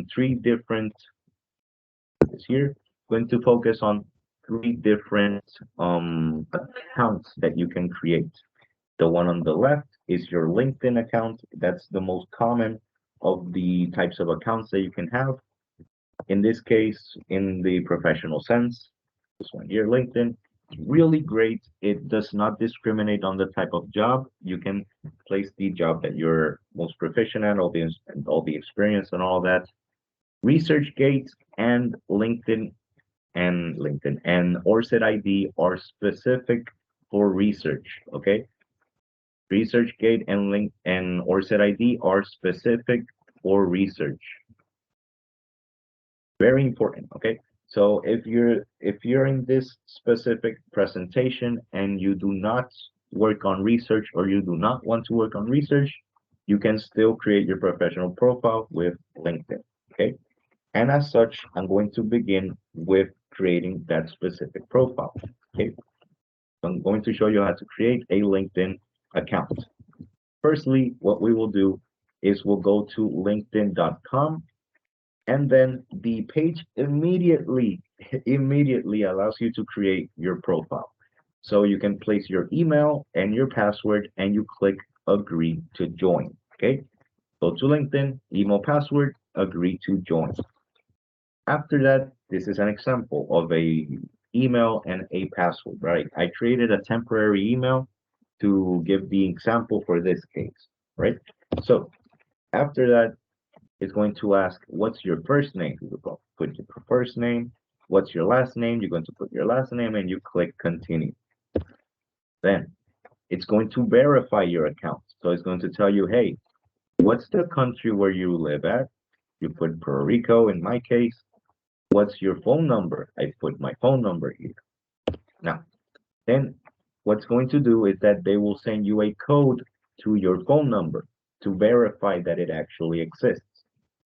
on three different, this here, going to focus on three different accounts that you can create. The one on the left is your LinkedIn account. That's the most common of the types of accounts that you can have. In this case, in the professional sense, this one here, LinkedIn, really great. It does not discriminate on the type of job. You can place the job that you're most proficient at, all the experience and all that. ResearchGate and LinkedIn and ORCID ID are specific for research. Okay, ResearchGate and Link and ORCID ID are specific for research. Very important. Okay, so if you're in this specific presentation and you do not work on research, or you do not want to work on research, you can still create your professional profile with LinkedIn. Okay, and as such, I'm going to begin with creating that specific profile. Okay, so I'm going to show you how to create a LinkedIn account. Firstly, what we will do is we'll go to linkedin.com, and then the page immediately allows you to create your profile. So you can place your email and your password, and you click agree to join. Okay, go to LinkedIn, email, password, agree to join. After that, this is an example of a email and a password, right? I created a temporary email to give the example for this case, right? So after that, it's going to ask, what's your first name? You will put your first name. What's your last name? You're going to put your last name, and you click continue. Then it's going to verify your account. So it's going to tell you, hey, what's the country where you live at? You put Puerto Rico in my case. What's your phone number? I put my phone number here. Now, then what's going to do is that they will send you a code to your phone number to verify that it actually exists.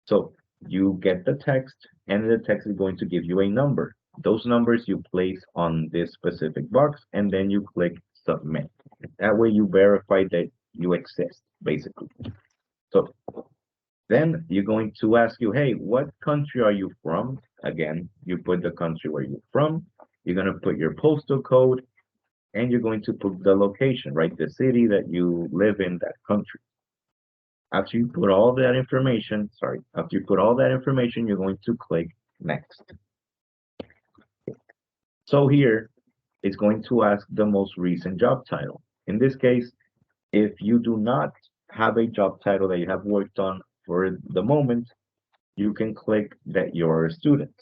So you get the text, and the text is going to give you a number. Those numbers you place on this specific box, and then you click submit. That way you verify that you exist, basically. So then you're going to ask you, hey, what country are you from? Again, you put the country where you're from. You're going to put your postal code, and you're going to put the location, right? The city that you live in, that country. After you put all that information, you're going to click next. So here, it's going to ask the most recent job title. In this case, if you do not have a job title that you have worked on for the moment, you can click that you're a student.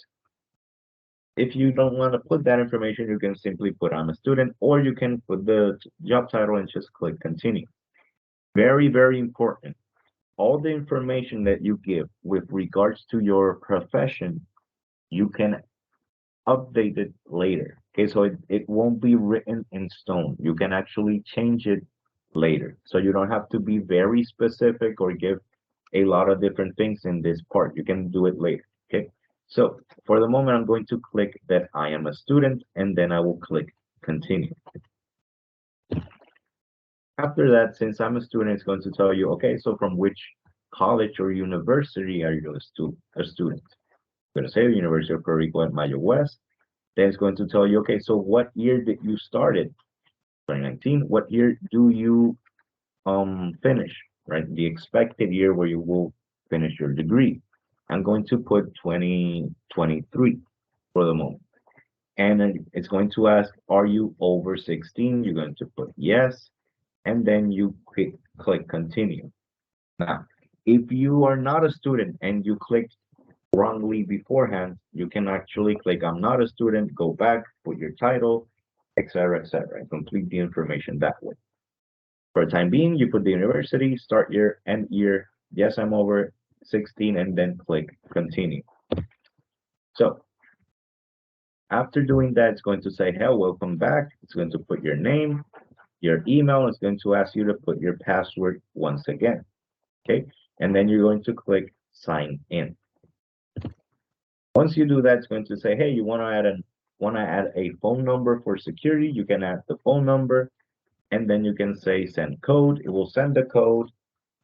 If you don't want to put that information, you can simply put I'm a student, or you can put the job title and just click continue. Very, very important. All the information that you give with regards to your profession, you can update it later. Okay, so it won't be written in stone. You can actually change it later. So you don't have to be very specific or give a lot of different things in this part. You can do it later. Okay, so for the moment, I'm going to click that I am a student, and then I will click continue. After that, since I'm a student, it's going to tell you, okay, so from which college or university are you a student? I'm going to say the University of Puerto Rico at Mayo West. Then it's going to tell you, okay, so what year did you started? 2019. What year do you finish, right? The expected year where you will finish your degree. I'm going to put 2023 for the moment. And then it's going to ask, are you over 16? You're going to put yes, and then you click continue. Now, if you are not a student and you clicked wrongly beforehand, you can actually click I'm not a student, go back, put your title, etc., etc., and complete the information that way. For the time being, you put the university, start year, end year, yes, I'm over 16, and then click continue. So after doing that, it's going to say, hey, welcome back. It's going to put your name, your email. It's going to ask you to put your password once again. Okay, and then you're going to click sign in. Once you do that, it's going to say, hey, you want to add a phone number for security. You can add the phone number, and then you can say send code. It will send the code.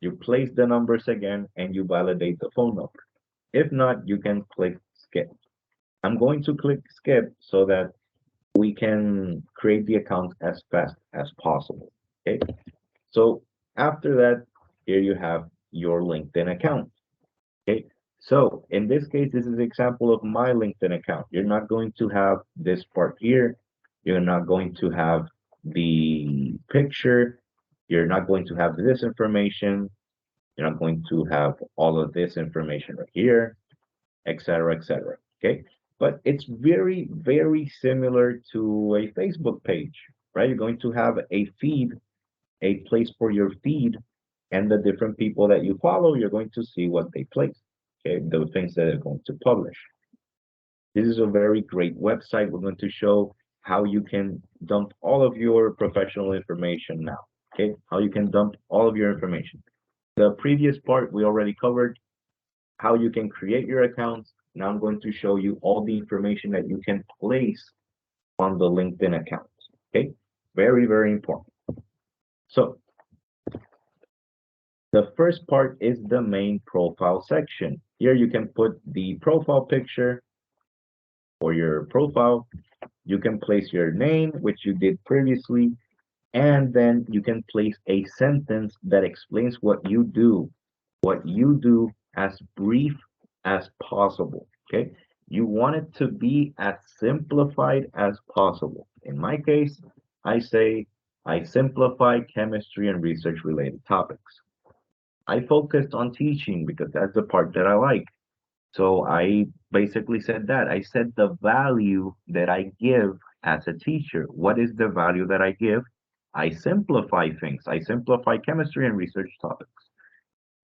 You place the numbers again, and you validate the phone number. If not, you can click skip. I'm going to click skip so that we can create the account as fast as possible. Okay. So after that, here you have your LinkedIn account. Okay. So in this case, this is an example of my LinkedIn account. You're not going to have this part here. You're not going to have the picture. You're not going to have this information. You're not going to have all of this information right here, etc., etc. Okay. But it's very, very similar to a Facebook page, right? You're going to have a feed, a place for your feed, and the different people that you follow, you're going to see what they place. Okay, the things that they're going to publish. This is a very great website. We're going to show how you can dump all of your professional information now. Okay, how you can dump all of your information. The previous part we already covered how you can create your accounts. Now I'm going to show you all the information that you can place on the LinkedIn account. Okay, very, very important. So the first part is the main profile section. Here you can put the profile picture for your profile. You can place your name, which you did previously, and then you can place a sentence that explains what you do as brief as possible. Okay. You want it to be as simplified as possible. In my case, I say I simplify chemistry and research related topics. I focused on teaching because that's the part that I like. So I basically said that. I said the value that I give as a teacher. What is the value that I give? I simplify things. I simplify chemistry and research topics.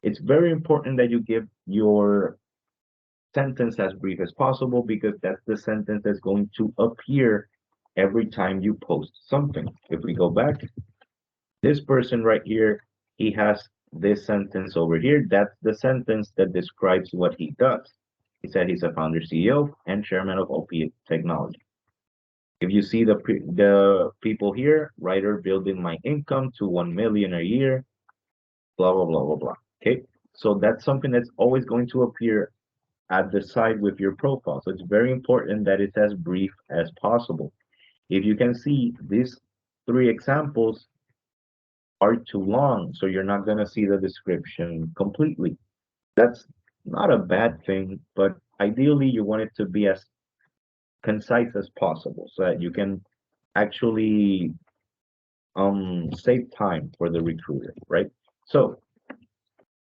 It's very important that you give your sentence as brief as possible because that's the sentence that's going to appear every time you post something. If we go back, this person right here, he has this sentence over here. That's the sentence that describes what he does. He said he's a founder, CEO, and chairman of OP Technology. If you see the people here, writer building my income to 1 million a year, blah blah blah blah blah. Okay, so that's something that's always going to appear at the side with your profile. So it's very important that it's as brief as possible. If you can see these three examples are too long, so you're not going to see the description completely. That's not a bad thing, but ideally you want it to be as concise as possible so that you can actually save time for the recruiter, right? So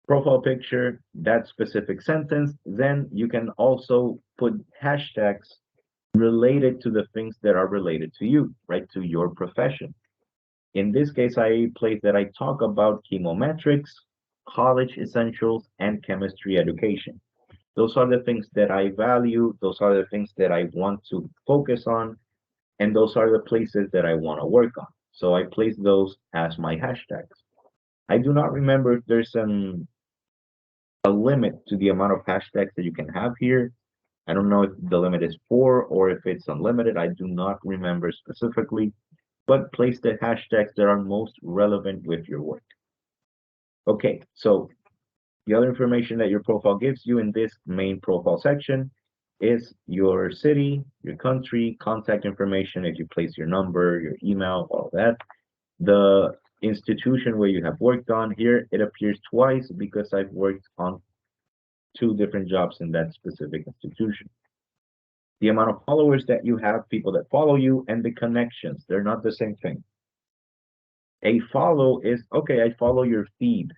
profile picture, that specific sentence, then you can also put hashtags related to the things that are related to you, right? To your profession. In this case, I place that I talk about chemometrics, college essentials, and chemistry education. Those are the things that I value. Those are the things that I want to focus on. And those are the places that I want to work on. So I place those as my hashtags. I do not remember if there's a limit to the amount of hashtags that you can have here. I don't know if the limit is 4 or if it's unlimited. I do not remember specifically, but place the hashtags that are most relevant with your work. Okay, so the other information that your profile gives you in this main profile section is your city, your country, contact information, if you place your number, your email, all that. The institution where you have worked on here, it appears twice because I've worked on 2 different jobs in that specific institution. The amount of followers that you have, people that follow you, and the connections, they're not the same thing. A follow is, okay, I follow your feed.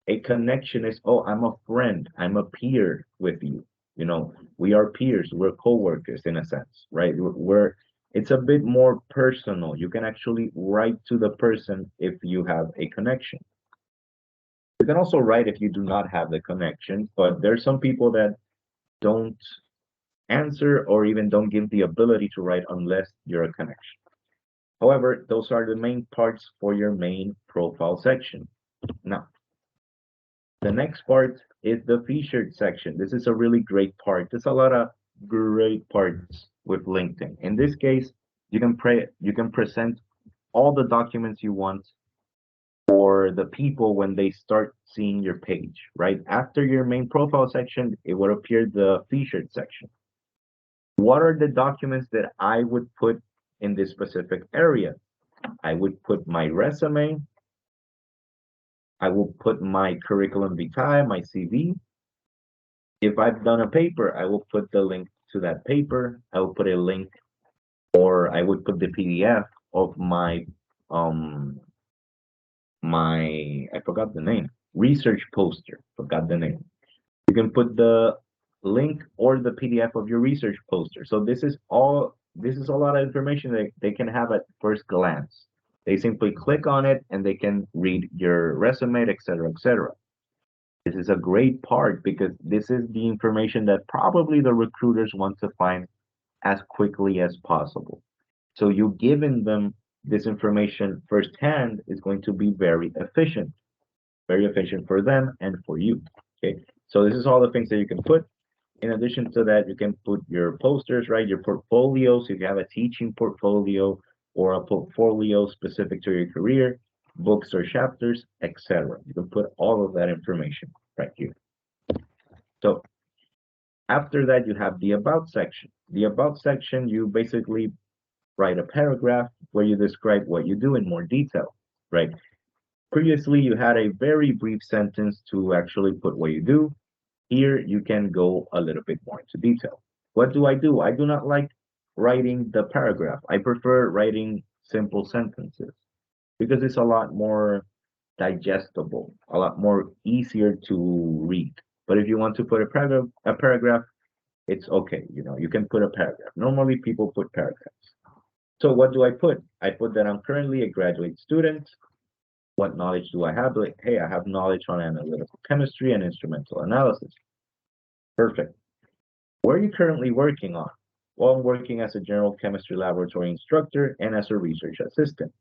A connection is, oh, I'm a friend, I'm a peer with you. You know, we are peers, we're co-workers in a sense, right? It's a bit more personal. You can actually write to the person if you have a connection. You can also write if you do not have the connection, but there's some people that don't answer or even don't give the ability to write unless you're a connection. However, those are the main parts for your main profile section. Now, the next part is the featured section. This is a really great part. There's a lot of great parts with LinkedIn. In this case, you can present all the documents you want for the people when they start seeing your page, right? After your main profile section, it would appear the featured section. What are the documents that I would put in this specific area? I would put my resume. I will put my curriculum vitae, my CV. If I've done a paper, I will put the link to that paper. I will put a link, or I would put the PDF of um my I forgot the name, research poster. Forgot the name. You can put the link or the PDF of your research poster. So this is a lot of information that they can have at first glance. They simply click on it and they can read your resume, etc., etc. This is a great part because this is the information that probably the recruiters want to find as quickly as possible. So you giving them this information firsthand is going to be very efficient for them and for you. Okay. So this is all the things that you can put. In addition to that, you can put your posters, right? Your portfolios, if you have a teaching portfolio or a portfolio specific to your career, books or chapters, etc. You can put all of that information right here. So after that, you have the about section. The about section, you basically write a paragraph where you describe what you do in more detail, right? Previously, you had a very brief sentence to actually put what you do. Here, you can go a little bit more into detail. What do? I do not like writing the paragraph. I prefer writing simple sentences because it's a lot more digestible, a lot more easier to read. But if you want to put a paragraph, it's okay. You know, you can put a paragraph. Normally, people put paragraphs. So what do I put? I put that I'm currently a graduate student. What knowledge do I have? Like, hey, I have knowledge on analytical chemistry and instrumental analysis. Perfect. What are you currently working on? Well, I'm working as a general chemistry laboratory instructor and as a research assistant.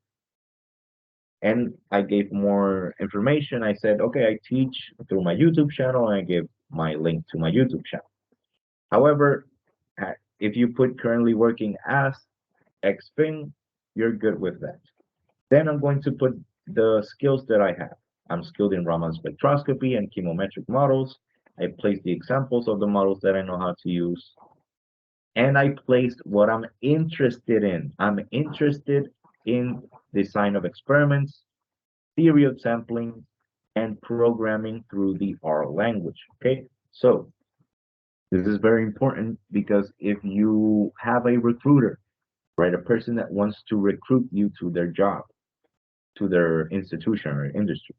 And I gave more information. I said, okay, I teach through my YouTube channel, and I give my link to my YouTube channel. However, if you put currently working as X thing, you're good with that. Then I'm going to put the skills that I have. I'm skilled in Raman spectroscopy and chemometric models. I place the examples of the models that I know how to use. And I placed what I'm interested in. I'm interested in design of experiments, theory of sampling, and programming through the R language. Okay, so this is very important because if you have a recruiter, right, a person that wants to recruit you to their job, to their institution or industry,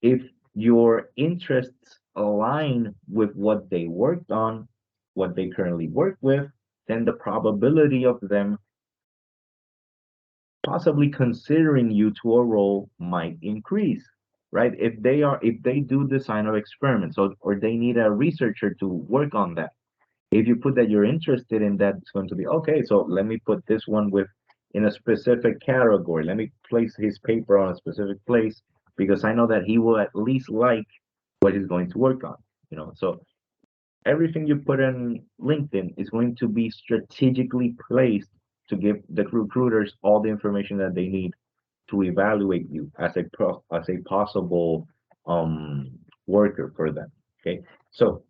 if your interests align with what they worked on, what they currently work with, then the probability of them possibly considering you to a role might increase, right? If they do design of experiments or they need a researcher to work on that, if you put that you're interested in that, it's going to be okay. So let me put this one with in a specific category. Let me place his paper on a specific place because I know that he will at least like what he's going to work on. You know, so everything you put in LinkedIn is going to be strategically placed to give the recruiters all the information that they need to evaluate you as as a possible um worker for them. Okay, so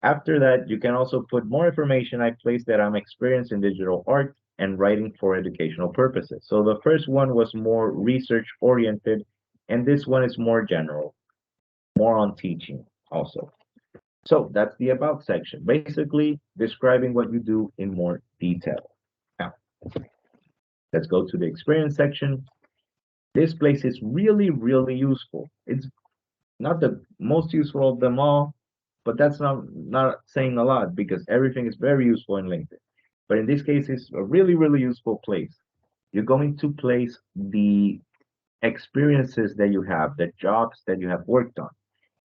after that, you can also put more information. I placed that I'm experienced in digital art and writing for educational purposes. So the first one was more research oriented, and this one is more general, more on teaching also. So that's the about section, basically describing what you do in more detail. Now, let's go to the experience section. This place is really, really useful. It's not the most useful of them all, but that's not saying a lot because everything is very useful in LinkedIn. But in this case, it's a really, really useful place. You're going to place the experiences that you have, the jobs that you have worked on.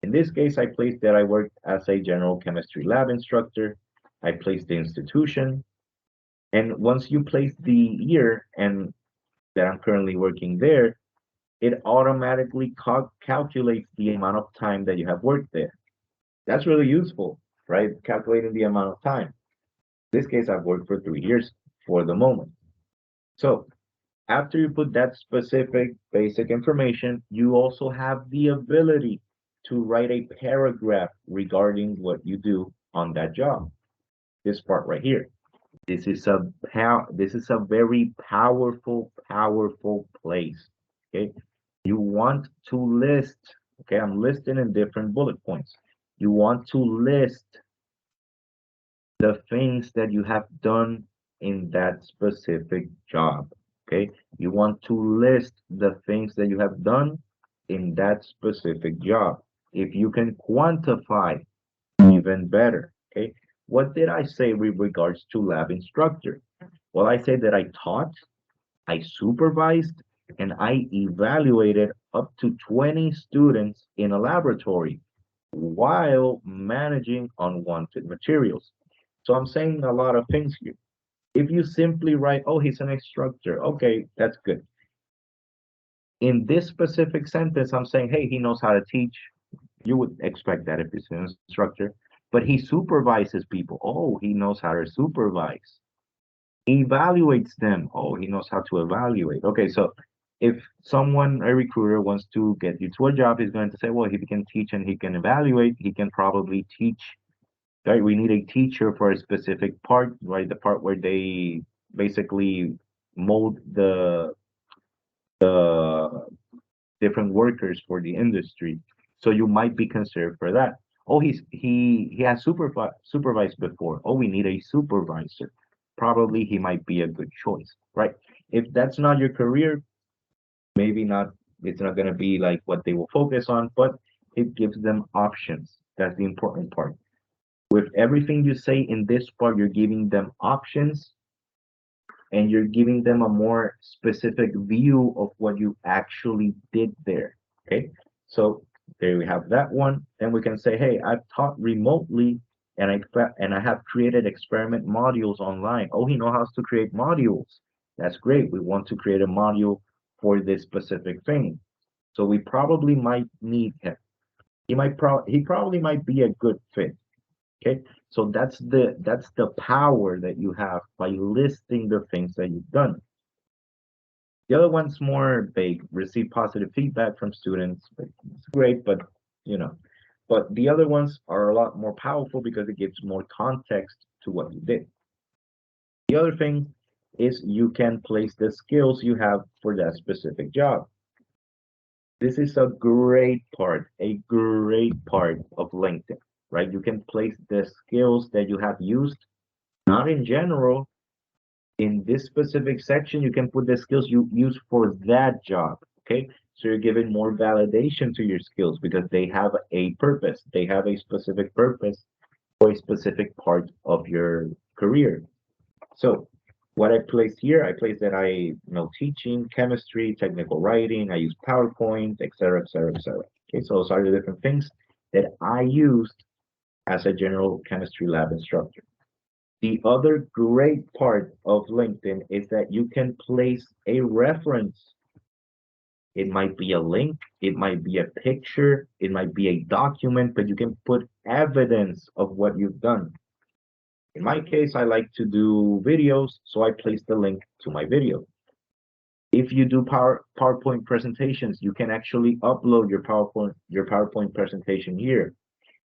In this case, I placed that I worked as a general chemistry lab instructor. I placed the institution. And once you place the year and that I'm currently working there, it automatically calculates the amount of time that you have worked there. That's really useful, right? Calculating the amount of time. In this case, I've worked for 3 years for the moment. So After you put that specific basic information, you also have the ability to write a paragraph regarding what you do on that job. This part right here. This is a very powerful place. Okay. You want to list, okay, I'm listing in different bullet points. You want to list the things that you have done in that specific job. Okay. You want to list the things that you have done in that specific job. If you can quantify, even better. Okay. What did I say with regards to lab instructor? Well, I said that I taught, I supervised, and I evaluated up to 20 students in a laboratory while managing unwanted materials. So I'm saying a lot of things here. If you simply write, oh, he's an instructor, okay, that's good. In this specific sentence, I'm saying, hey, he knows how to teach. You would expect that if he's an instructor, but he supervises people. Oh, he knows how to supervise. Evaluates them. Oh, he knows how to evaluate. Okay, so if someone, a recruiter, wants to get you to a job, he's going to say, well, if he can teach and he can evaluate, he can probably teach. Right? We need a teacher for a specific part, right? The part where they basically mold the different workers for the industry. So you might be considered for that. Oh, he has supervised before. Oh, we need a supervisor. Probably he might be a good choice, right? If that's not your career, maybe not. It's not gonna be like what they will focus on, but it gives them options. That's the important part. With everything you say in this part, you're giving them options and you're giving them a more specific view of what you actually did there. Okay, so there we have that one. Then we can say, hey, I've taught remotely and I have created experiment modules online. Oh, he knows how to create modules. That's great. We want to create a module for this specific thing. So we probably might need him. He probably might be a good fit. Okay, so that's the power that you have by listing the things that you've done. The other one's more vague. Receive positive feedback from students. It's great, but you know, but the other ones are a lot more powerful because it gives more context to what you did. The other thing is you can place the skills you have for that specific job. This is a great part of LinkedIn, right? You can place the skills that you have used, not in general. In this specific section, you can put the skills you use for that job. Okay. So you're giving more validation to your skills because they have a purpose. They have a specific purpose for a specific part of your career. So what I placed here, I placed that I know teaching, chemistry, technical writing, I use PowerPoint, etc., etc., etc. Okay, so those are the different things that I used as a general chemistry lab instructor. The other great part of LinkedIn is that you can place a reference. It might be a link, it might be a picture, it might be a document, but you can put evidence of what you've done. In my case, I like to do videos, so I place the link to my video. If you do PowerPoint presentations, you can actually upload your PowerPoint presentation here.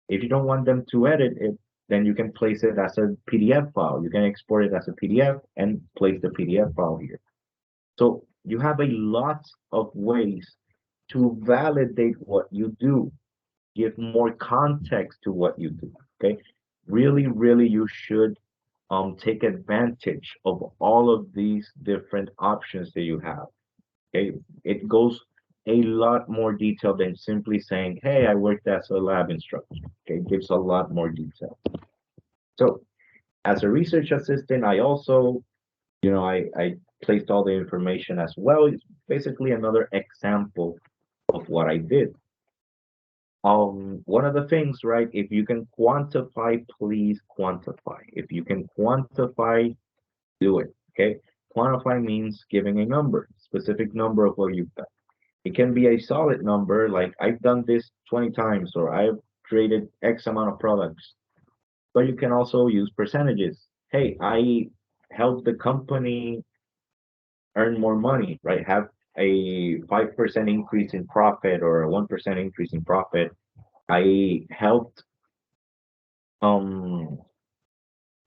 If you don't want them to edit it, then you can place it as a PDF file. You can export it as a PDF and place the PDF file here. So you have a lot of ways to validate what you do, give more context to what you do. Okay. Really, you should take advantage of all of these different options that you have. Okay. It goes a lot more detail than simply saying, hey, I worked as a lab instructor. Okay, it gives a lot more detail. So as a research assistant, I also, I placed all the information as well. It's basically another example of what I did. One of the things, right? If you can quantify, please quantify. If you can quantify, do it. Okay. Quantify means giving a number, specific number of what you've done. It can be a solid number, like I've done this 20 times or I've created X amount of products. But you can also use percentages. Hey, I helped the company earn more money, right? Have a 5% increase in profit or a 1% increase in profit. I helped um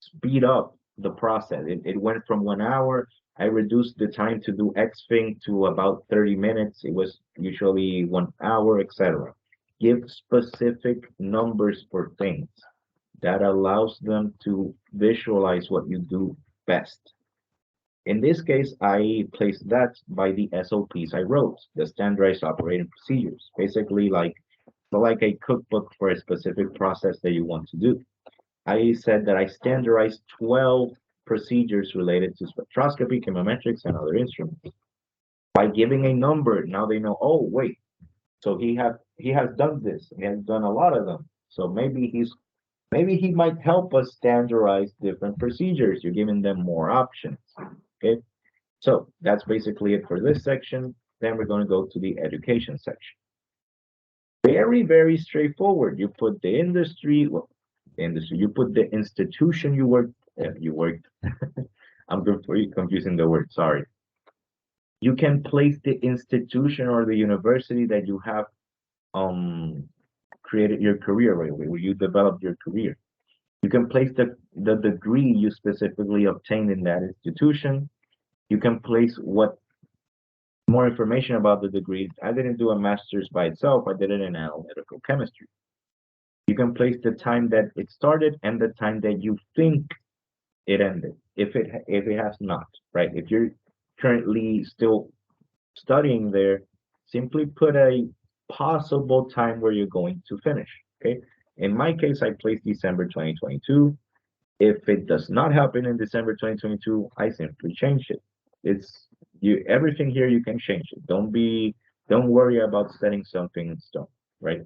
speed up the process. It went from 1 hour. I reduced the time to do X thing to about 30 minutes. It was usually 1 hour, etc. Give specific numbers for things that allows them to visualize what you do best. In this case, I placed that by the SOPs I wrote, the standardized operating procedures, basically like a cookbook for a specific process that you want to do. I said that I standardized 12 procedures related to spectroscopy, chemometrics, and other instruments. By giving a number, now they know, oh wait, so he has done this. He has done a lot of them. So maybe he might help us standardize different procedures. You're giving them more options. Okay. So that's basically it for this section. Then we're going to go to the education section. Very, very straightforward. You put the industry, well, the industry, you put the institution you worked. I'm confusing the word, sorry. You can place the institution or the university that you have um created your career right, where you developed your career. You can place the degree you specifically obtained in that institution. You can place what more information about the degree. I didn't do a master's by itself. I did it in analytical chemistry. You can place the time that it started and the time that you think it ended. If it has not, right? If you're currently still studying there, simply put a possible time where you're going to finish. Okay. In my case, I placed December 2022. If it does not happen in December 2022, I simply change it. It's you everything here you can change it. Don't worry about setting something in stone, right?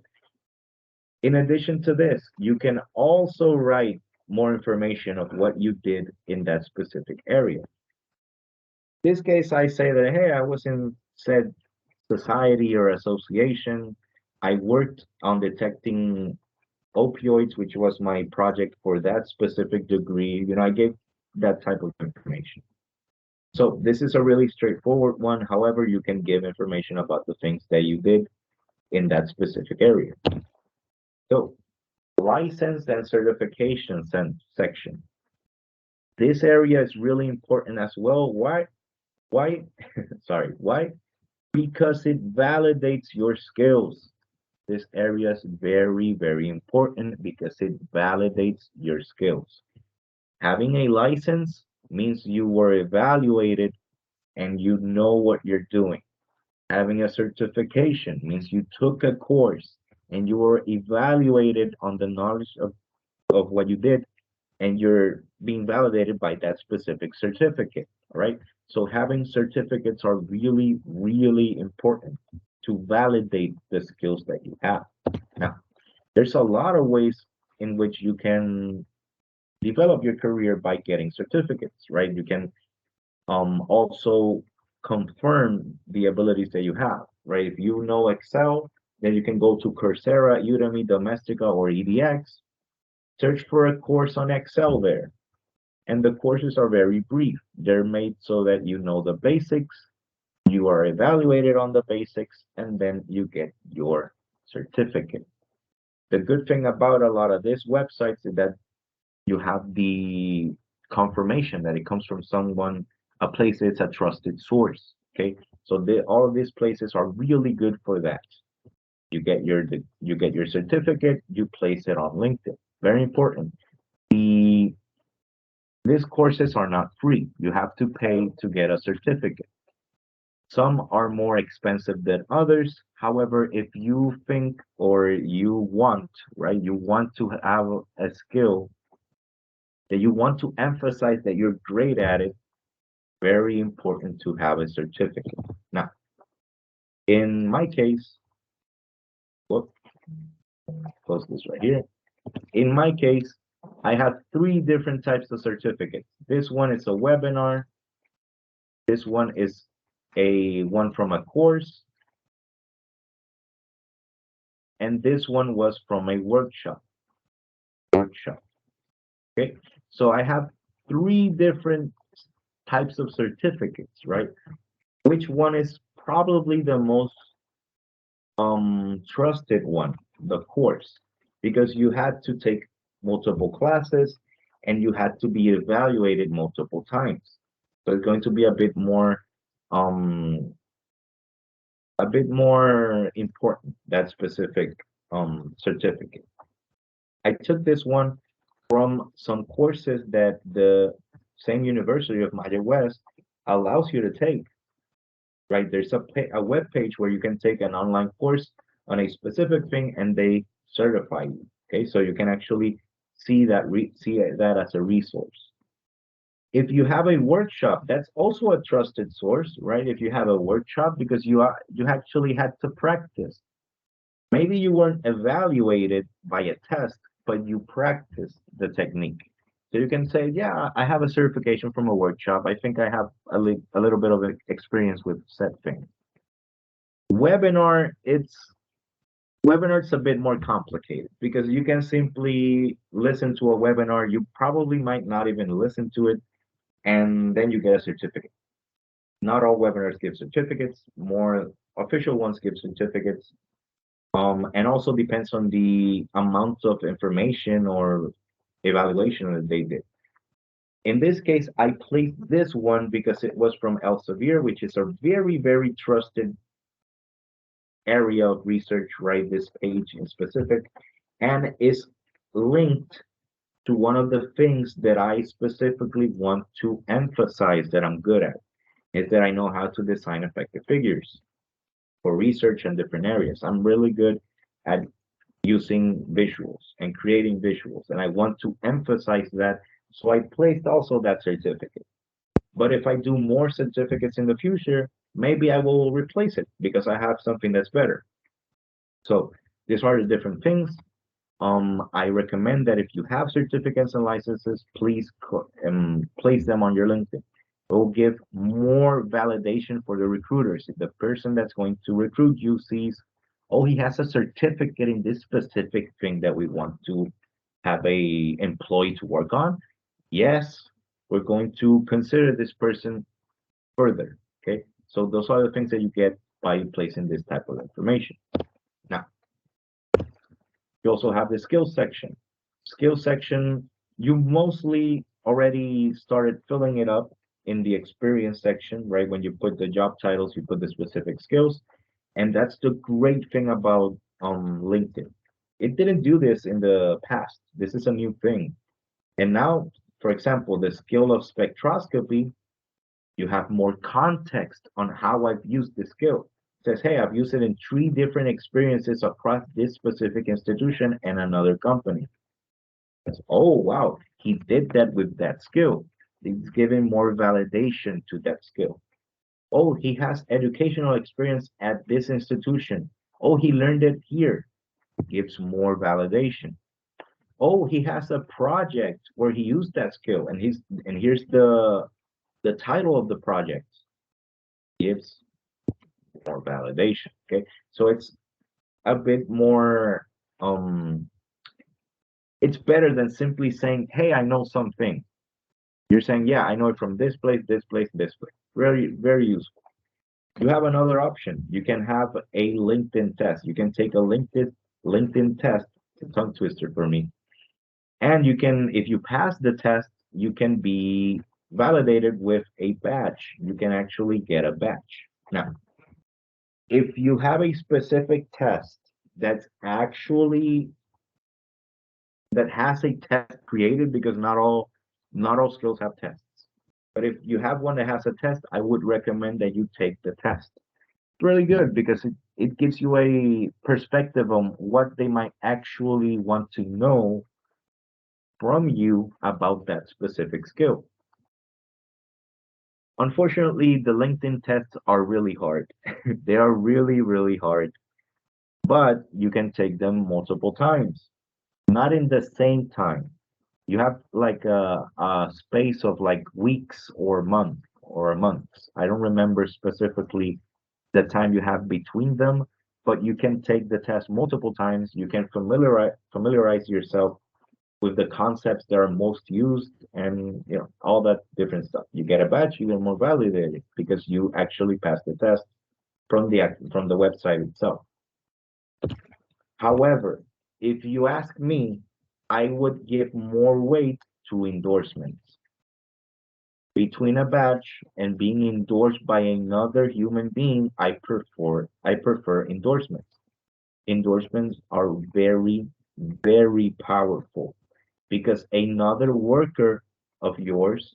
In addition to this, you can also write more information of what you did in that specific area. In this case, I say that hey, I was in said society or association. I worked on detecting opioids, which was my project for that specific degree. I gave that type of information. So this is a really straightforward one. However, you can give information about the things that you did in that specific area. So license and certification section. This area is really important as well. Why? Why? Sorry. Why? Because it validates your skills. This area is very, very important because it validates your skills. Having a license means you were evaluated and you know what you're doing. Having a certification means you took a course and you were evaluated on the knowledge of what you did and you're being validated by that specific certificate. All right. So having certificates are really, really important to validate the skills that you have. Now, there's a lot of ways in which you can develop your career by getting certificates, right? You can also confirm the abilities that you have, right? If you know Excel, then you can go to Coursera, Udemy, Domestika, or EDX, search for a course on Excel there. And the courses are very brief. They're made so that you know the basics, you are evaluated on the basics, and then you get your certificate. The good thing about a lot of these websites is that you have the confirmation that it comes from someone, a place that's a trusted source. Okay, so all of these places are really good for that. You get your certificate, you place it on LinkedIn. Very important. These courses are not free. You have to pay to get a certificate. Some are more expensive than others. However, if you think or you want, right, you want to have a skill that you want to emphasize that you're great at it, very important to have a certificate. Now, in my case, whoop, close this right here. In my case, I have three different types of certificates. This one is a webinar. This one is a one from a course. And this one was from a workshop. Okay. So I have three different types of certificates, right? Which one is probably the most trusted one? The course, because you had to take multiple classes and you had to be evaluated multiple times. So it's going to be um a bit more important, that specific certificate. I took this one from some courses that the same University of Maya West allows you to take, right? There's a web page where you can take an online course on a specific thing and they certify you. Okay, so you can actually see that as a resource. If you have a workshop, that's also a trusted source, right? If you have a workshop, because you actually had to practice. Maybe you weren't evaluated by a test, but you practiced the technique. So you can say, yeah, I have a certification from a workshop. I think I have a little bit of experience with said thing. Webinar, it's a bit more complicated because you can simply listen to a webinar. You probably might not even listen to it, and then you get a certificate. Not all webinars give certificates. More official ones give certificates. And also depends on the amount of information or evaluation that they did. In this case, I placed this one because it was from Elsevier, which is a very, very trusted area of research, right? This page in specific, and is linked to one of the things that I specifically want to emphasize that I'm good at, is that I know how to design effective figures for research in different areas. I'm really good at using visuals and creating visuals, and I want to emphasize that. So I placed also that certificate. But if I do more certificates in the future, maybe I will replace it because I have something that's better. So these are the different things. I recommend that if you have certificates and licenses, please place them on your LinkedIn. It will give more validation for the recruiters. If the person that's going to recruit you sees, oh, he has a certificate in this specific thing that we want to have a employee to work on, yes, we're going to consider this person further. Okay, so those are the things that you get by placing this type of information. Now, you also have the skills section. Skills section, you mostly already started filling it up in the experience section, right? When you put the job titles, you put the specific skills. And that's the great thing about LinkedIn. It didn't do this in the past. This is a new thing. And now, for example, the skill of spectroscopy, you have more context on how I've used the skill. It says, hey, I've used it in 3 different experiences across this specific institution and another company. It's, oh, wow, he did that with that skill. It's giving more validation to that skill. Oh, he has educational experience at this institution. Oh, he learned it here. Gives more validation. Oh, he has a project where he used that skill, and here's the title of the project. Gives more validation. Okay, so it's a bit more. It's better than simply saying, "Hey, I know something." You're saying, "Yeah, I know it from this place, this place, this place." Very, very useful. You have another option. You can have a LinkedIn test. You can take a LinkedIn test. It's a tongue twister for me. And you can, if you pass the test, you can be validated with a badge. You can actually get a badge. Now, if you have a specific test that's actually that has a test created, because not all skills have tests. But if you have one that has a test, I would recommend that you take the test. Really good because it gives you a perspective on what they might actually want to know from you about that specific skill. Unfortunately, the LinkedIn tests are really hard. They are really, really hard, but you can take them multiple times, not in the same time. You have like a space of like weeks or months. I don't remember specifically the time you have between them, but you can take the test multiple times. You can familiarize yourself with the concepts that are most used, and all that different stuff. You get a badge, you get more validated because you actually passed the test from the website itself. However, if you ask me, I would give more weight to endorsements. Between a badge and being endorsed by another human being, I prefer endorsements. Endorsements are very, very powerful because another worker of yours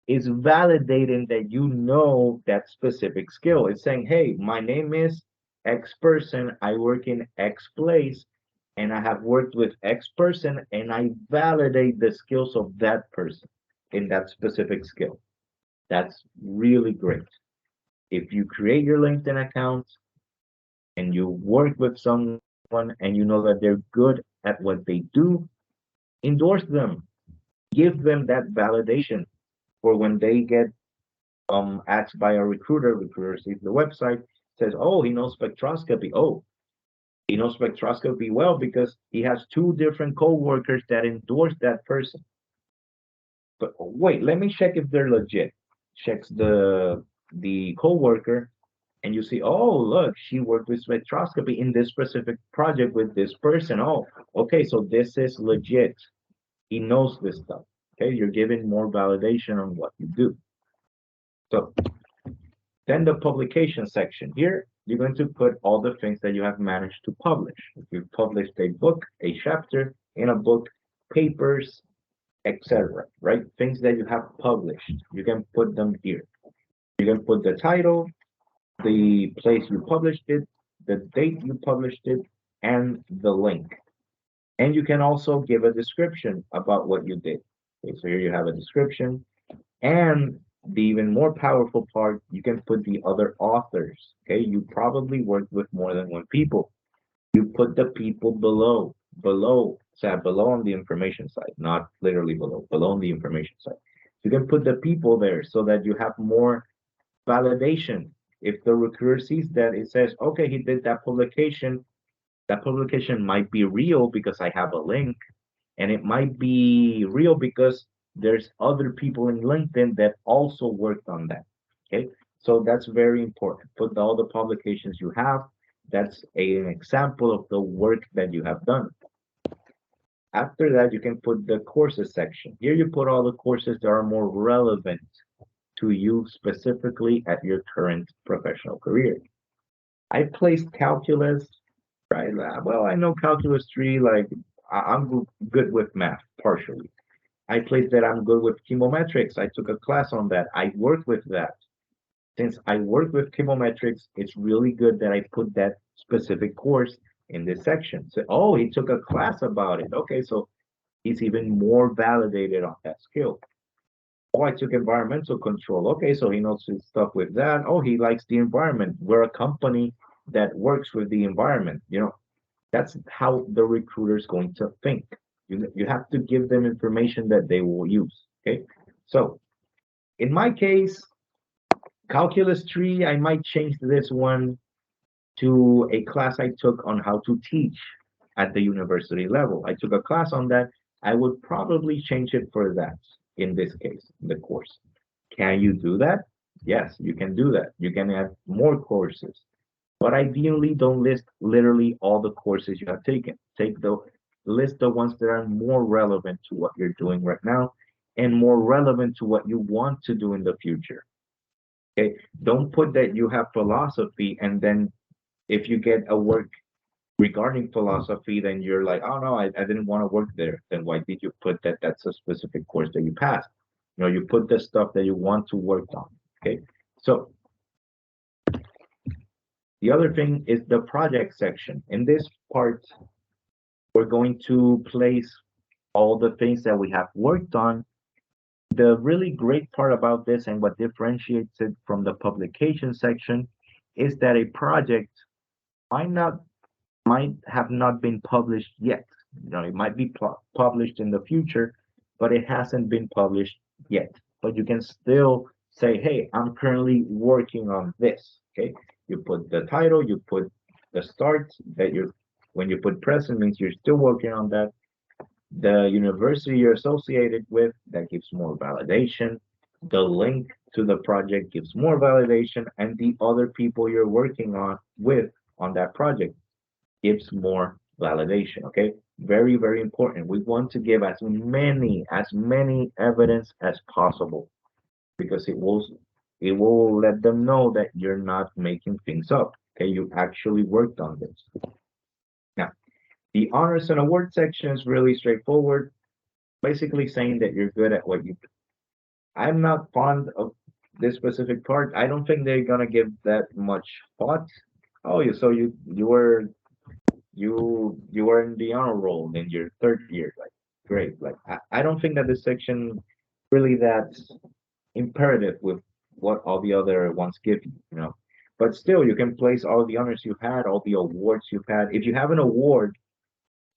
is validating that you know that specific skill. It's saying, hey, my name is X person, I work in X place, and I have worked with X person, and I validate the skills of that person in that specific skill. That's really great. If you create your LinkedIn account and you work with someone and you know that they're good at what they do, endorse them. Give them that validation for when they get asked by a recruiter sees the website, says, oh, he knows spectroscopy. Oh, he knows spectroscopy well because he has two different coworkers that endorse that person. But wait, let me check if they're legit. Checks the coworker, and you see, oh, look, she worked with spectroscopy in this specific project with this person. Oh, okay, so this is legit. He knows this stuff. Okay, you're giving more validation on what you do. So then the publication section. Here, you're going to put all the things that you have managed to publish. If you've published a book, a chapter in a book, papers, etc., right? Things that you have published, you can put them here. You can put the title, the place you published it, the date you published it, and the link. And you can also give a description about what you did. Okay, so here you have a description. And the even more powerful part, you can put the other authors. Okay, you probably worked with more than one people. You put the people below on the information side, not literally below on the information side. You can put the people there so that you have more validation. If the recruiter sees that, it says, okay, he did that publication might be real because I have a link, and it might be real because there's other people in LinkedIn that also worked on that. Okay, so that's very important. Put all the publications you have. That's an example of the work that you have done. After that, you can put the courses section. Here you put all the courses that are more relevant to you specifically at your current professional career. I placed calculus, right? Well, I know calculus 3, like I'm good with math partially. I placed that I'm good with chemometrics. I took a class on that. I worked with that. Since I work with chemometrics, it's really good that I put that specific course in this section. So, oh, he took a class about it. Okay, so he's even more validated on that skill. Oh, I took environmental control. Okay, so he knows his stuff with that. Oh, he likes the environment. We're a company that works with the environment. That's how the recruiter is going to think. You have to give them information that they will use. Okay, so in my case, calculus 3, I might change this one to a class I took on how to teach at the university level. I took a class on that. I would probably change it for that in this case, the course. Can you do that? Yes, you can do that. You can add more courses. But ideally, don't list literally all the courses you have taken. List the ones that are more relevant to what you're doing right now and more relevant to what you want to do in the future. Okay, don't put that you have philosophy and then if you get a work regarding philosophy, then you're like, oh no, I didn't want to work there. Then why did you put that? That's a specific course that you passed. You put the stuff that you want to work on. Okay, so the other thing is the project section. In this part, we're going to place all the things that we have worked on. The really great part about this and what differentiates it from the publication section is that a project might not might have not been published yet. It might be published in the future, but it hasn't been published yet. But you can still say, hey, I'm currently working on this. Okay. You put the title, you put the start that you're when you put present means you're still working on that. The university you're associated with, that gives more validation. The link to the project gives more validation, and the other people you're working on with on that project gives more validation. Okay, very, very important. We want to give as many evidence as possible, because it will let them know that you're not making things up. Okay, you actually worked on this. Now, the honors and award section is really straightforward, basically saying that you're good at what you do. I'm not fond of this specific part. I don't think they're gonna give that much thought. Oh, so you were in the honor roll in your third year. Like, great. Like, I don't think that this section really that imperative with what all the other ones give you. But still, you can place all the honors you've had, all the awards you've had. If you have an award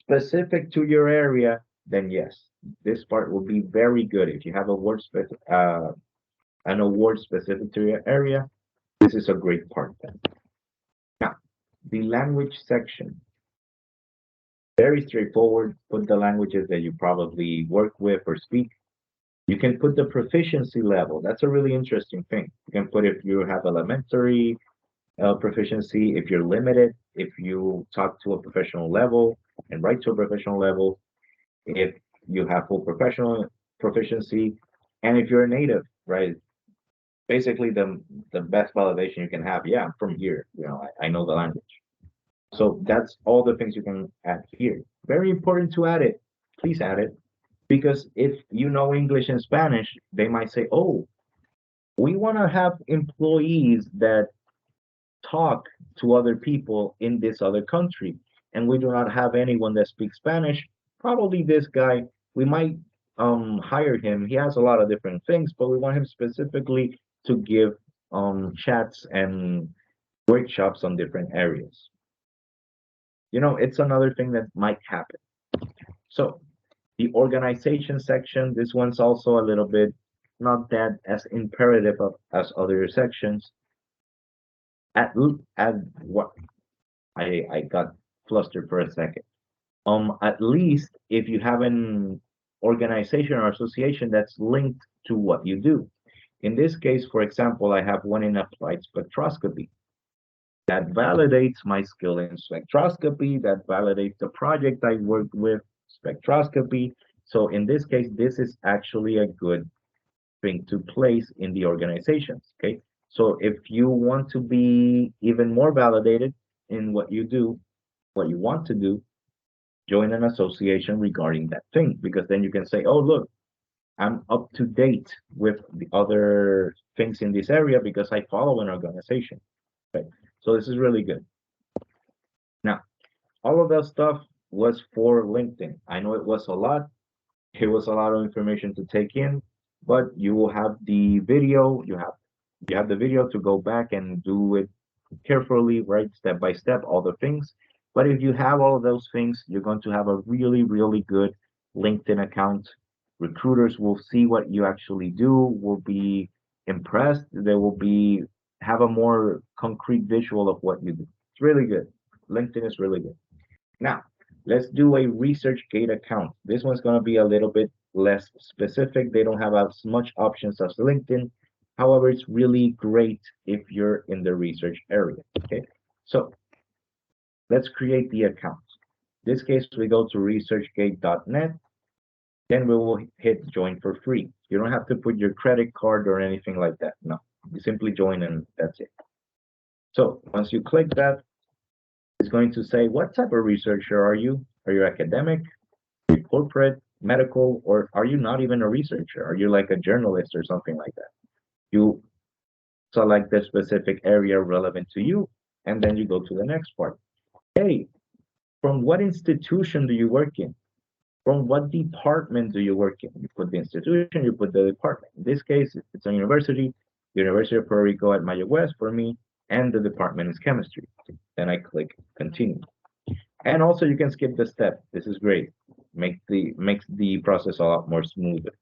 specific to your area, then yes, this part will be very good. If you have an award specific to your area, this is a great part then. Now, the language section, very straightforward. Put the languages that you probably work with or speak. You can put the proficiency level. That's a really interesting thing. You can put if you have elementary proficiency, if you're limited, if you talk to a professional level and write to a professional level, if you have full professional proficiency, and if you're a native, right? Basically, the best validation you can have. Yeah, I'm from here. I know the language. So that's all the things you can add here. Very important to add it. Please add it, because if you know English and Spanish, they might say, "Oh, we want to have employees that talk to other people in this other country, and we do not have anyone that speaks Spanish. Probably this guy, we might hire him. He has a lot of different things, but we want him specifically to give chats and workshops on different areas. It's another thing that might happen. So the organization section, this one's also a little bit not that as imperative as other sections. At what I got flustered for a second. At least if you have an organization or association that's linked to what you do. In this case, for example, I have one in applied spectroscopy. That validates my skill in spectroscopy, that validates the project I worked with, spectroscopy. So in this case, this is actually a good thing to place in the organizations. Okay. So if you want to be even more validated in what you do, what you want to do, join an association regarding that thing, because then you can say, oh, look, I'm up to date with the other things in this area because I follow an organization. Okay. So this is really good. Now, all of that stuff was for LinkedIn. I know it was a lot. It was a lot of information to take in, but you will have the video. You have the video to go back and do it carefully, right, step by step, all the things. But if you have all of those things, you're going to have a really, really good LinkedIn account. Recruiters will see what you actually do, will be impressed. They will be have a more concrete visual of what you do. It's really good. LinkedIn is really good. Now, let's do a ResearchGate account. This one's going to be a little bit less specific. They don't have as much options as LinkedIn. However, it's really great if you're in the research area. Okay, so let's create the account. In this case, we go to researchgate.net. Then we will hit join for free. You don't have to put your credit card or anything like that. No, you simply join and that's it. So once you click that, it's going to say, what type of researcher are you? Are you academic, are you corporate, medical, or are you not even a researcher? Are you like a journalist or something like that? You select the specific area relevant to you, and then you go to the next part. Hey, from what institution do you work in? From what department do you work in? You put the institution, you put the department. In this case, it's a university, University of Puerto Rico at Mayo West for me, and the department is chemistry. Then I click continue. And also you can skip the step. This is great. Makes the process a lot more smoother.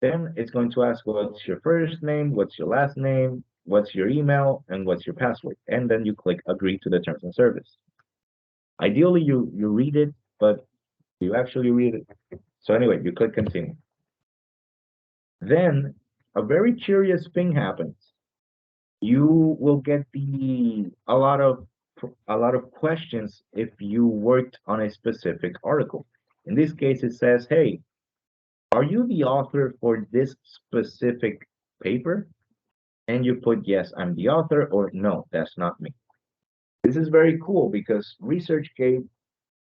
Then it's going to ask what's your first name, what's your last name, what's your email, and what's your password. And then you click agree to the terms and service. Ideally, you read it, but You actually read it. So anyway, you click continue. Then a very curious thing happens. You will get a lot of questions if you worked on a specific article. In this case, it says, "Hey, are you the author for this specific paper?" And you put, "Yes, I'm the author," or "No, that's not me." This is very cool because ResearchGate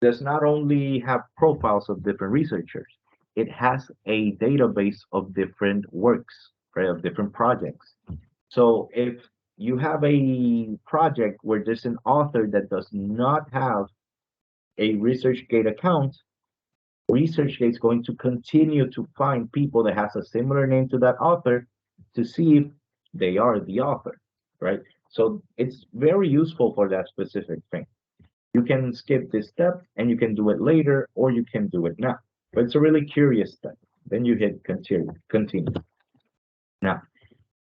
does not only have profiles of different researchers, it has a database of different works, right, of different projects. So if you have a project where there's an author that does not have a ResearchGate account, ResearchGate is going to continue to find people that has a similar name to that author to see if they are the author, right? So it's very useful for that specific thing. You can skip this step and you can do it later or you can do it now. But it's a really curious step. Then you hit continue. Continue. Now,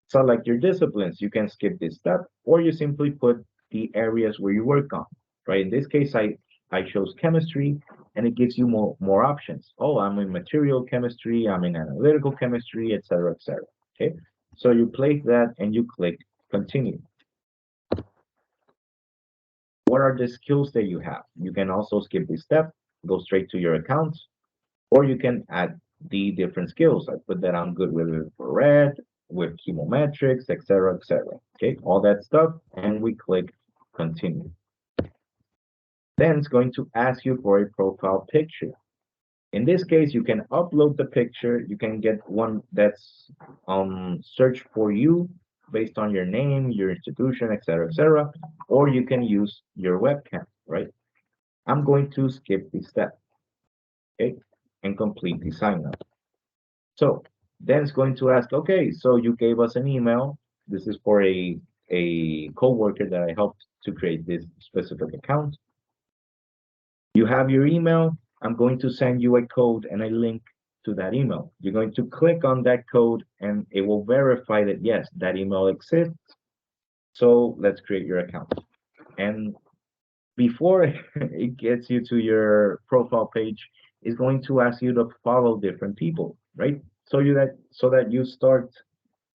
select your disciplines. You can skip this step or you simply put the areas where you work on, right? In this case, I chose chemistry and it gives you more options. Oh, I'm in material chemistry, I'm in analytical chemistry, etc., etc. Okay, so you place that and you click continue. What are the skills that you have? You can also skip this step, go straight to your account, or you can add the different skills. I put that I'm good with infrared, with chemometrics, etc., etc. Okay, all that stuff, and we click continue. Then it's going to ask you for a profile picture. In this case, you can upload the picture. You can get one that's search for you based on your name, your institution, etc., etc., or you can use your webcam, right? I'm going to skip this step, okay, and complete the sign up. So then it's going to ask, okay, so you gave us an email. This is for a coworker that I helped to create this specific account. You have your email. I'm going to send you a code and a link to that email. You're going to click on that code and it will verify that yes, that email exists. So let's create your account. And before it gets you to your profile page, it's going to ask you to follow different people, right? So that you start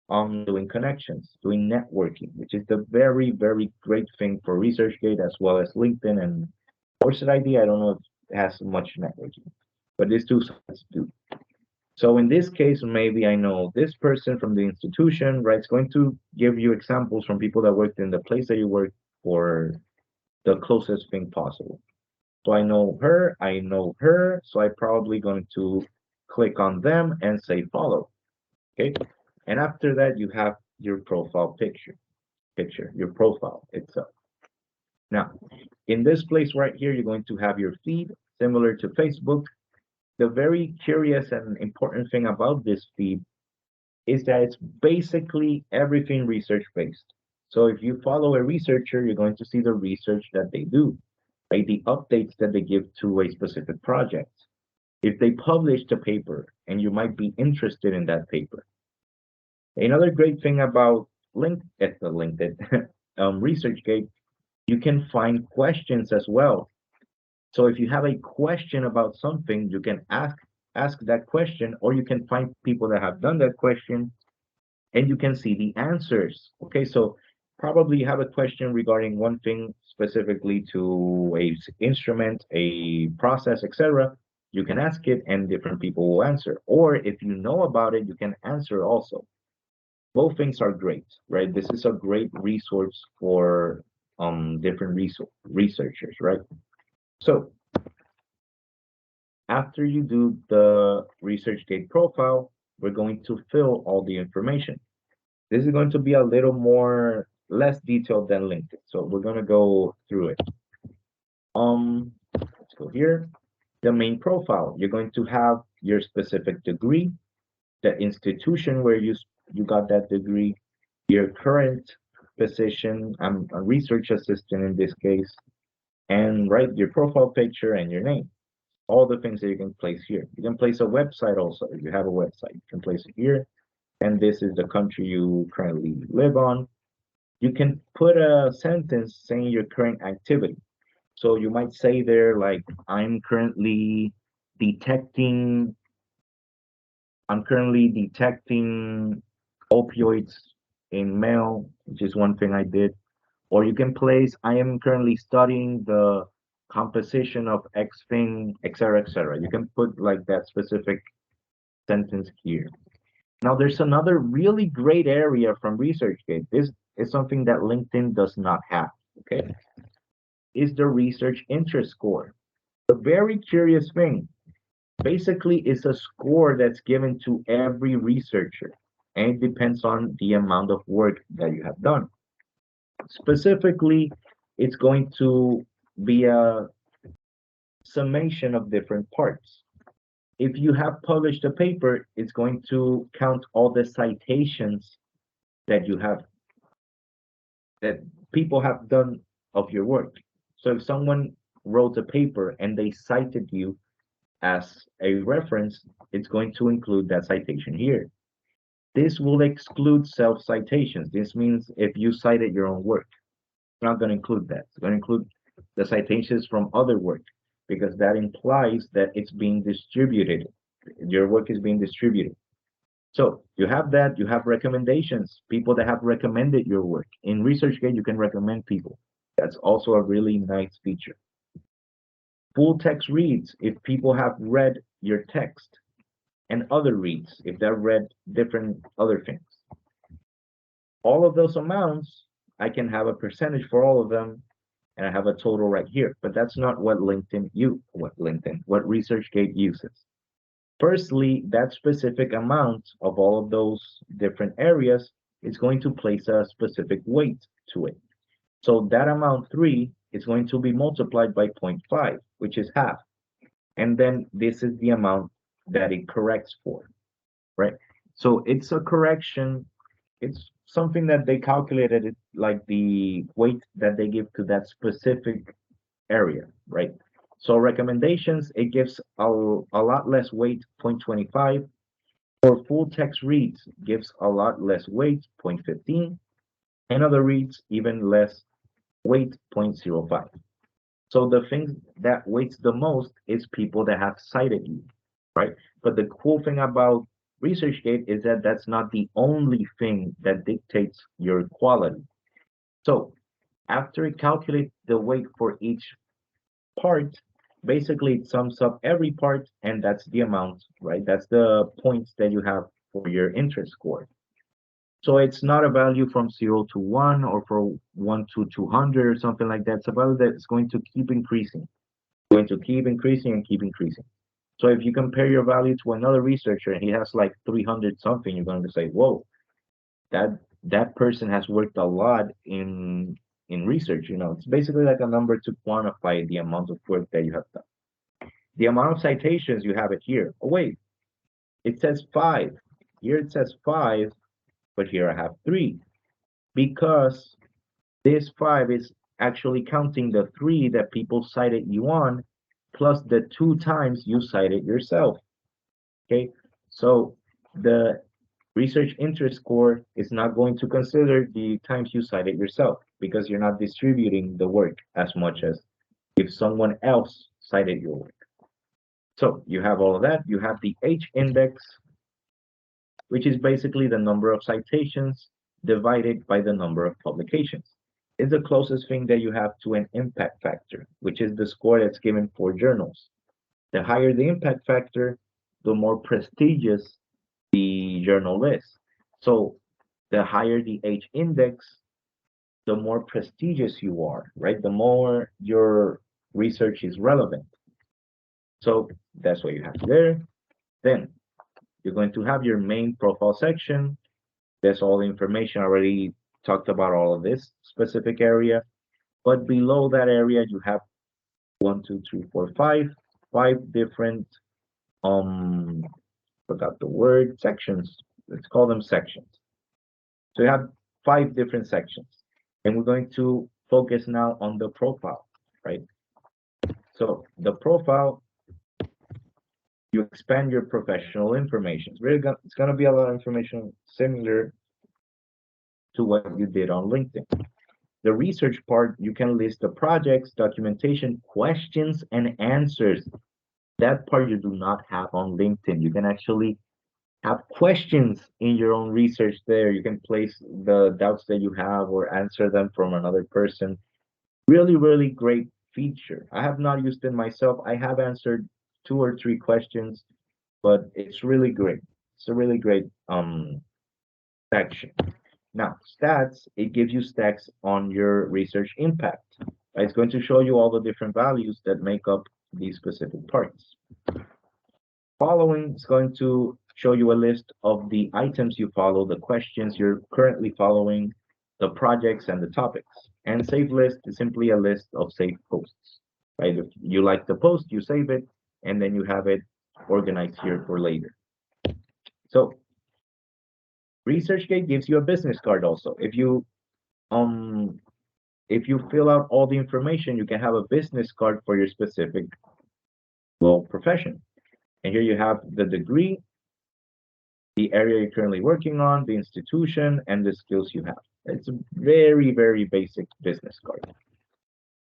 doing connections, doing networking, which is the very, very great thing for ResearchGate as well as LinkedIn and ORCID ID. I don't know if it has much networking, but these two sites do. So in this case, maybe I know this person from the institution, right? It's going to give you examples from people that worked in the place that you work for the closest thing possible. So I know her, so I'm probably going to click on them and say follow. Okay. And after that, you have your profile picture, your profile itself. Now, in this place right here, you're going to have your feed, similar to Facebook. The very curious and important thing about this feed is that it's basically everything research based. So if you follow a researcher, you're going to see the research that they do, right? The updates that they give to a specific project. If they published a paper and you might be interested in that paper. Another great thing about LinkedIn, ResearchGate, you can find questions as well. So if you have a question about something, you can ask that question, or you can find people that have done that question, and you can see the answers. Okay, so probably you have a question regarding one thing specifically to a instrument, a process, etc. You can ask it, and different people will answer. Or if you know about it, you can answer also. Both things are great, right? This is a great resource for different researchers, right? So after you do the ResearchGate profile, we're going to fill all the information. This is going to be a little more less detailed than LinkedIn, so we're going to go through it. Let's go here. The main profile. You're going to have your specific degree, the institution where you got that degree, your current position. I'm a research assistant in this case, and write your profile picture and your name. All the things that you can place here. You can place a website also. If you have a website, you can place it here. And this is the country you currently live on. You can put a sentence saying your current activity. So you might say there, like, I'm currently detecting, I'm currently detecting opioids in male, which is one thing I did. Or you can place, I am currently studying the composition of X thing, etc., etc. You can put like that specific sentence here. Now, there's another really great area from ResearchGate. This is something that LinkedIn does not have, okay? Is the research interest score. A very curious thing. Basically, it's a score that's given to every researcher, and it depends on the amount of work that you have done. Specifically, it's going to be a summation of different parts. If you have published a paper, it's going to count all the citations that you have, that people have done of your work. So if someone wrote a paper and they cited you as a reference, it's going to include that citation here. This will exclude self-citations. This means if you cited your own work, it's not going to include that. It's going to include the citations from other work because that implies that it's being distributed. Your work is being distributed. So you have that, you have recommendations, people that have recommended your work. In ResearchGate, you can recommend people. That's also a really nice feature. Full text reads, if people have read your text, and other reads, if they've read different other things. All of those amounts, I can have a percentage for all of them, and I have a total right here. But that's not what what ResearchGate uses. Firstly, that specific amount of all of those different areas is going to place a specific weight to it. So that amount 3 is going to be multiplied by 0.5, which is half. And then this is the amount that it corrects for, right? So it's a correction. It's something that they calculated it like the weight that they give to that specific area, right? So recommendations, it gives a lot less weight, 0.25. For full text reads, gives a lot less weight, 0.15. And other reads, even less weight, 0.05. So the thing that weights the most is people that have cited you, right? But the cool thing about ResearchGate is that that's not the only thing that dictates your quality. So after it calculates the weight for each part, basically it sums up every part, and that's the amount, right? That's the points that you have for your interest score. So it's not a value from 0 to 1 or from 1 to 200 or something like that. It's a value that's going to keep increasing, going to keep increasing and keep increasing. So if you compare your value to another researcher and he has like 300 something, you're going to say, whoa, that person has worked a lot in research. You know, it's basically like a number to quantify the amount of work that you have done. The amount of citations, you have it here. Oh wait, it says 5. Here it says 5, but here I have 3 because this 5 is actually counting the 3 that people cited you on plus the 2 times you cited yourself. Okay, so the research interest score is not going to consider the times you cited yourself because you're not distributing the work as much as if someone else cited your work. So you have all of that. You have the H index, which is basically the number of citations divided by the number of publications. It's the closest thing that you have to an impact factor, which is the score that's given for journals. The higher the impact factor, the more prestigious the journal is. So the higher the H index, the more prestigious you are, right? The more your research is relevant. So that's what you have there. Then you're going to have your main profile section. There's all the information. I already talked about all of this specific area. But below that area, you have 1, 2, 3, 4, 5 different forgot the word, sections. Let's call them sections. So you have 5 different sections. And we're going to focus now on the profile, right? So the profile, you expand your professional information. It's going to be a lot of information similar to what you did on LinkedIn. The research part, you can list the projects, documentation, questions, and answers. That part you do not have on LinkedIn. You can actually have questions in your own research there. You can place the doubts that you have or answer them from another person. Really, really great feature. I have not used it myself. I have answered 2 or 3 questions, but it's really great. It's a really great section. Now, stats, it gives you stats on your research impact. It's going to show you all the different values that make up these specific parts. Following is going to show you a list of the items you follow, the questions you're currently following, the projects, and the topics. And save list is simply a list of saved posts. Right? If you like the post, you save it, and then you have it organized here for later. So ResearchGate gives you a business card also. Um if you fill out all the information, you can have a business card for your specific profession. And here you have the degree, the area you're currently working on, the institution, and the skills you have. It's a very, very basic business card.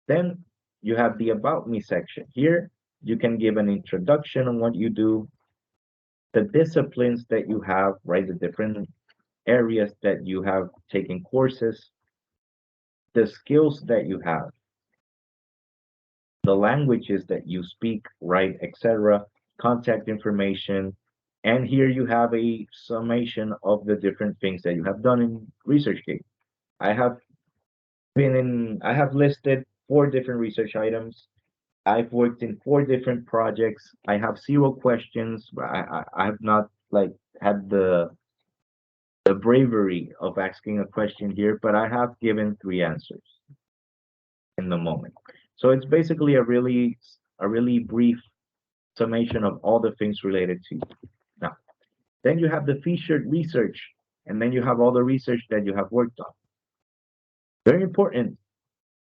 Then you have the About Me section. Here, you can give an introduction on what you do, the disciplines that you have, right? The different areas that you have taken courses, the skills that you have, the languages that you speak, right, etc., contact information, and here you have a summation of the different things that you have done in ResearchGate. I have I have listed 4 different research items. I've worked in 4 different projects. I have 0 questions. I have not like had the bravery of asking a question here, but I have given 3 answers in the moment. So it's basically a really brief summation of all the things related to you. Now, then you have the featured research, and then you have all the research that you have worked on. Very important.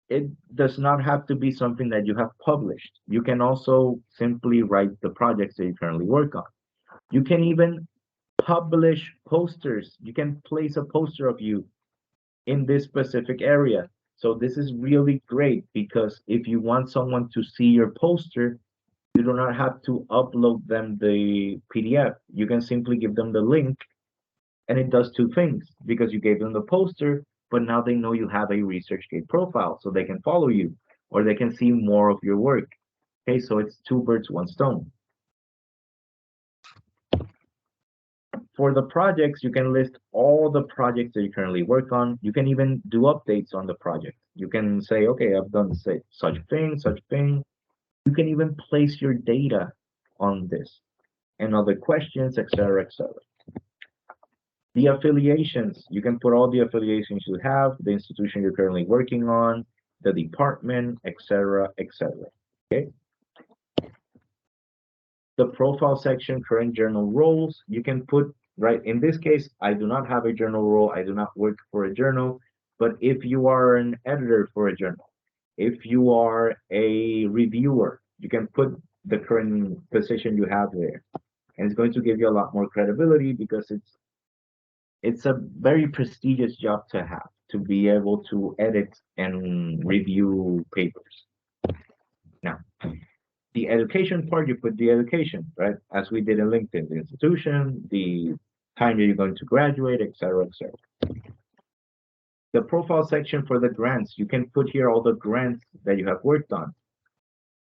It does not have to be something that you have published. You can also simply write the projects that you currently work on. You can even publish posters. You can place a poster of you in this specific area. So this is really great because if you want someone to see your poster, you do not have to upload them the PDF. You can simply give them the link, and it does 2 things because you gave them the poster, but now they know you have a ResearchGate profile, so they can follow you or they can see more of your work. Okay, so it's 2 birds, 1 stone. For the projects, you can list all the projects that you currently work on. You can even do updates on the project. You can say, okay, I've done such thing, such thing. You can even place your data on this and other questions, etc., etc. The affiliations, you can put all the affiliations you have, the institution you're currently working on, the department, etc., etc. Okay. The profile section, current journal roles, you can put, right, in this case, I do not have a journal role, I do not work for a journal, but if you are an editor for a journal, if you are a reviewer, you can put the current position you have there. And it's going to give you a lot more credibility because it's a very prestigious job to have, to be able to edit and review papers. Now, the education part, you put the education, right? As we did in LinkedIn, the institution, the time that you're going to graduate, etc., etc. The profile section for the grants, you can put here all the grants that you have worked on.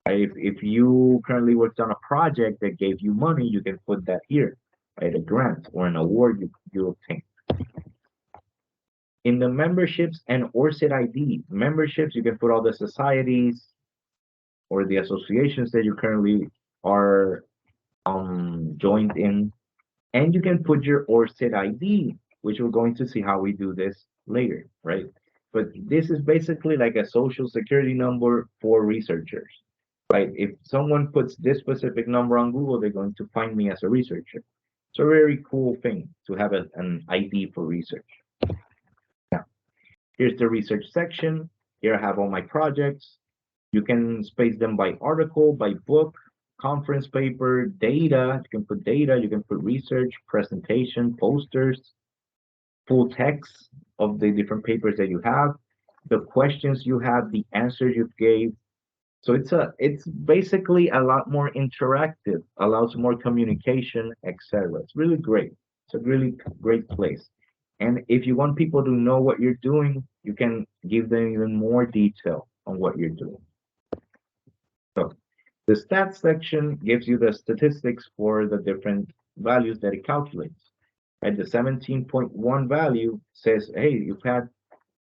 If you currently worked on a project that gave you money, you can put that here, right? A grant or an award you obtained. In the memberships and ORCID ID, memberships, you can put all the societies or the associations that you currently are joined in, and you can put your ORCID ID, which we're going to see how we do this later, right? But this is basically like a social security number for researchers, right? If someone puts this specific number on Google, they're going to find me as a researcher. It's a very cool thing to have an ID for research. Now, here's the research section. Here I have all my projects. You can space them by article, by book, conference paper, data. You can put data, you can put research, presentation, posters, full text of the different papers that you have, the questions you have, the answers you gave, So it's basically a lot more interactive, allows more communication, etc. It's really great. It's a really great place. And if you want people to know what you're doing, you can give them even more detail on what you're doing. So the stats section gives you the statistics for the different values that it calculates. And the 17.1 value says, hey, you've had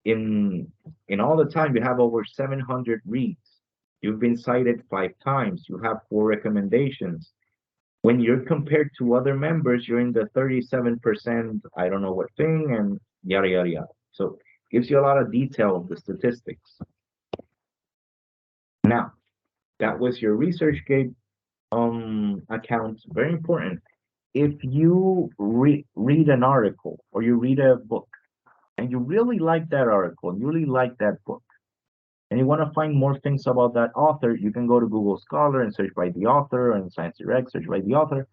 in in all the time you have over 700 reads. You've been cited 5 times. You have 4 recommendations. When you're compared to other members, you're in the 37%, I don't know what thing, and yada yada yada. So it gives you a lot of detail of the statistics. Now, that was your ResearchGate account. Very important. If you read an article or you read a book and you really like that article and you really like that book and you want to find more things about that author, you can go to Google Scholar and search by the author, and Science Direct search by the author.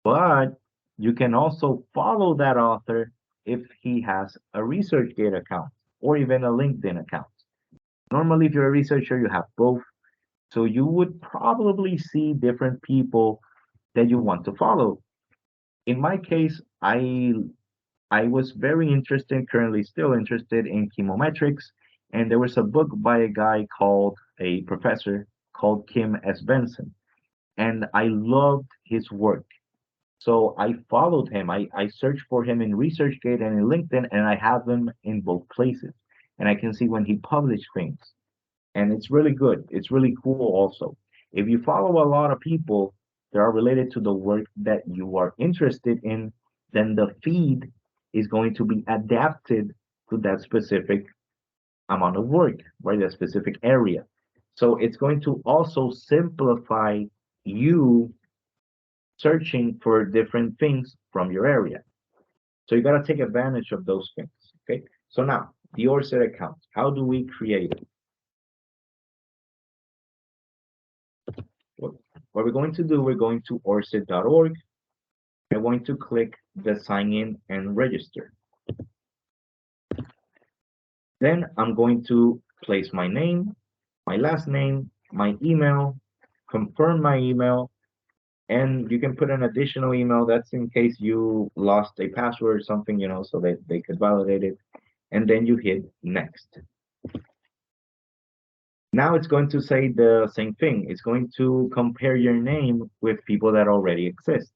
But you can also follow that author if he has a ResearchGate account or even a LinkedIn account. Normally, if you're a researcher, you have both. So you would probably see different people that you want to follow. In my case, I was very interested, currently still interested in chemometrics, and there was a book by a professor called Kim S. Benson, and I loved his work. So I followed him. I searched for him in ResearchGate and in LinkedIn, and I have him in both places. And I can see when he published things. And it's really good. It's really cool also. If you follow a lot of people that are related to the work that you are interested in, then the feed is going to be adapted to that specific amount of work, right? That specific area. So it's going to also simplify you searching for different things from your area. So you got to take advantage of those things. Okay. So now the ORCID account, how do we create it? What, what we're going to do, we're going to orcid.org. I'm going to click the sign in and register. Then I'm going to place my name, my last name, my email, confirm my email, and you can put an additional email. That's in case you lost a password or something, so that they could validate it. And then you hit next. Now it's going to say the same thing. It's going to compare your name with people that already exist.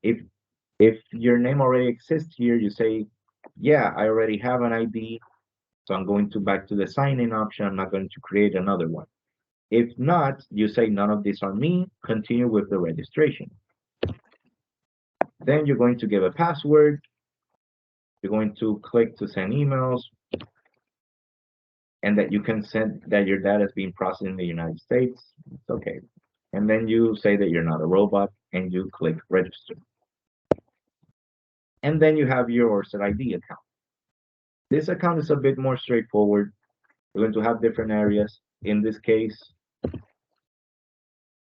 If your name already exists here, you say, yeah, I already have an ID, so I'm going to back to the sign in option. I'm not going to create another one. If not, you say none of these are me, continue with the registration. Then you're going to give a password. You're going to click to send emails, and that you can send that your data is being processed in the United States. It's okay. And then you say that you're not a robot and you click register. And then you have your ORCID ID account. This account is a bit more straightforward. You're going to have different areas. In this case,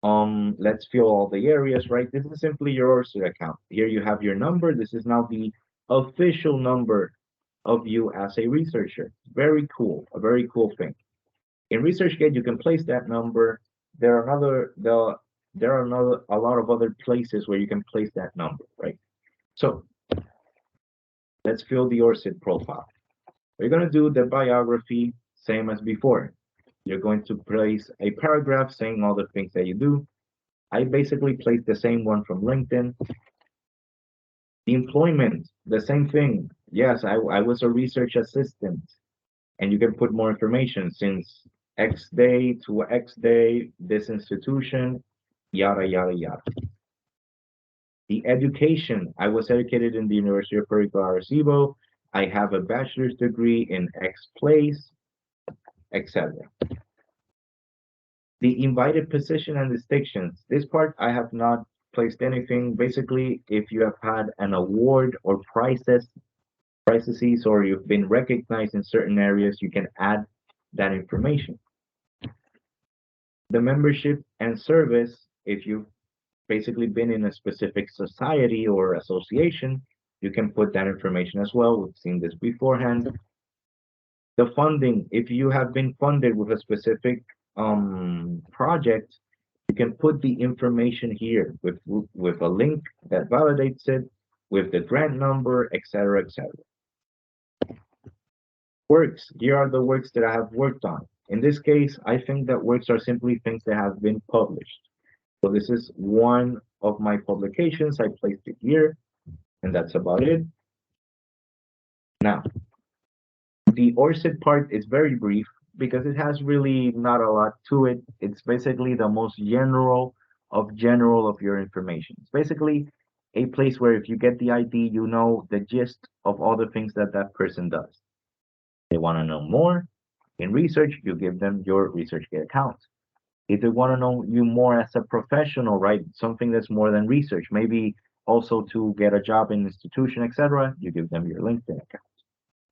let's fill all the areas, right? This is simply your ORCID account. Here you have your number. This is now the official number of you as a researcher. Very cool, a very cool thing. In ResearchGate, you can place that number. There are a lot of other places where you can place that number, right? So let's fill the ORCID profile. We're going to do the biography, same as before. You're going to place a paragraph saying all the things that you do. I basically placed the same one from LinkedIn. The employment, the same thing. Yes, I was a research assistant. And you can put more information since X day to X day, this institution, yada, yada, yada. The education, I was educated in the University of Puerto Rico, Arecibo. I have a bachelor's degree in X place, etc. The invited position and distinctions. This part, I have not placed anything. Basically, if you have had an award or prizes, or you've been recognized in certain areas, you can add that information. The membership and service, if you've basically been in a specific society or association, you can put that information as well. We've seen this beforehand. The funding, if you have been funded with a specific project, you can put the information here with a link that validates it, with the grant number, etc., etc. Works. Here are the works that I have worked on. In this case, I think that works are simply things that have been published. So this is one of my publications. I placed it here, and that's about it. Now, the ORCID part is very brief because it has really not a lot to it. It's basically the most general of your information. It's basically a place where if you get the ID, you know the gist of all the things that that person does. They want to know more in research, you give them your ResearchGate account. If they want to know you more as a professional, right? Something that's more than research, maybe also to get a job in an institution, etc., you give them your LinkedIn account.